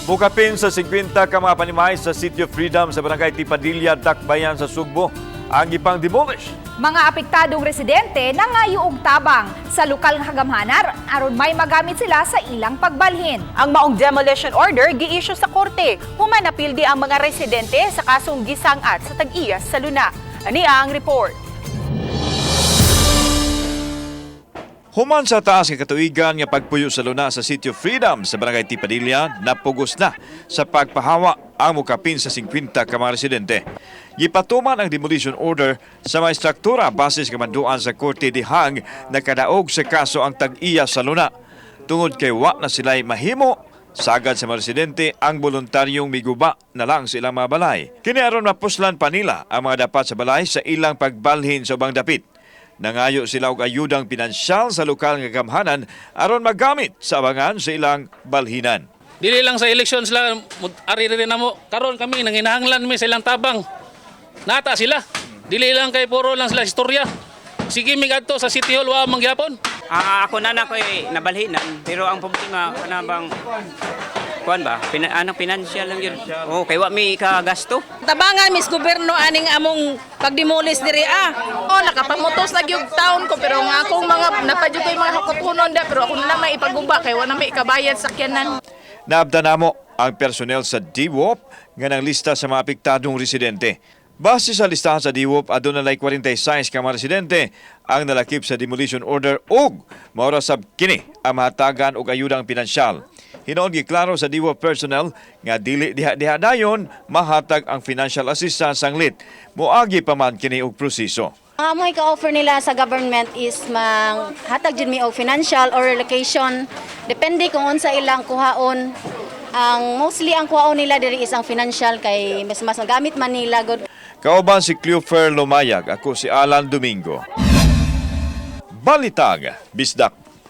Bukapin sa 50 ka mga panimay sa City of Freedom sa Barangay Tipadilla, Dakbayan sa Sugbo ang ipang demolish. Mga apektadong residente nangayuog tabang sa lokal nga hagamhanar aron may magamit sila sa ilang pagbalhin. Ang maong demolition order gi-issue sa korte. Humanapildi ang mga residente sa kasong gisangat sa tag-iyas sa Luna. Ani ang report. Human sa taas nga katuigan nga pagpuyo sa Luna sa City of Freedom sa Barangay Tipadilla, napugos na sa pagpahawa ang mukapin sa 50 ka mga residente. Gipatuman ang demolition order sa mga struktura basis kamanduan sa Korte Dihang na kadaog sa kaso ang tag-iya sa Luna. Tungod kay wa na sila'y mahimo, sagad sa mga residente ang voluntaryong miguba na lang sa ilang mga balay. Kini aron mapuslan pa nila ang mga dapat sa balay sa ilang pagbalhin sa ubang dapit. Nangayo sila og ayudang pinansyal sa lokal nga gamhanan aron magamit sa abangan sa ilang balhinan. Dili lang sa elections lang, ari rin na mo. Karon kami, nanginahanglan mi sa ilang tabang. Nata sila. Dili lang kay puro lang sila istorya. Sige mi adto sa City Hall wa mangyapon. Ako na ko'y nabalhinan, pero ang problema kanabang kuan ba? Financial lang yun. Oh, kay wa mi kagasto. Tabangan mis gobyerno aning among pagdemolis diri nakapamutos na gyud taon ko pero nga akong mga napadyo ko mga hakutunon da pero ako na may ipaguba kay wa na may kabayad sakyanan. Naabda namo ang personnel sa DWOP nga nang lista sa mga apektadong residente. Base sa listahan sa DWOP, aduna lay 46 ka mga residente ang nalakip sa demolition order ug maura sab kini ang mahatagan og ayudang pinansyal. Hinoon giklaro sa DWOP personnel nga dili diha dayon mahatag ang financial assistance ang lit. Moagi pa man kini og proseso. Ang amoy ka-offer nila sa government is hatag jud mi og financial or relocation. Depende kung unsa ilang kuhaon. Ang mostly ang kuhaon nila diri is ang financial kay mas magamit man nila god. Kauban si Cleofer Lumayag, ako si Alan Domingo. Balitag, Bisdak.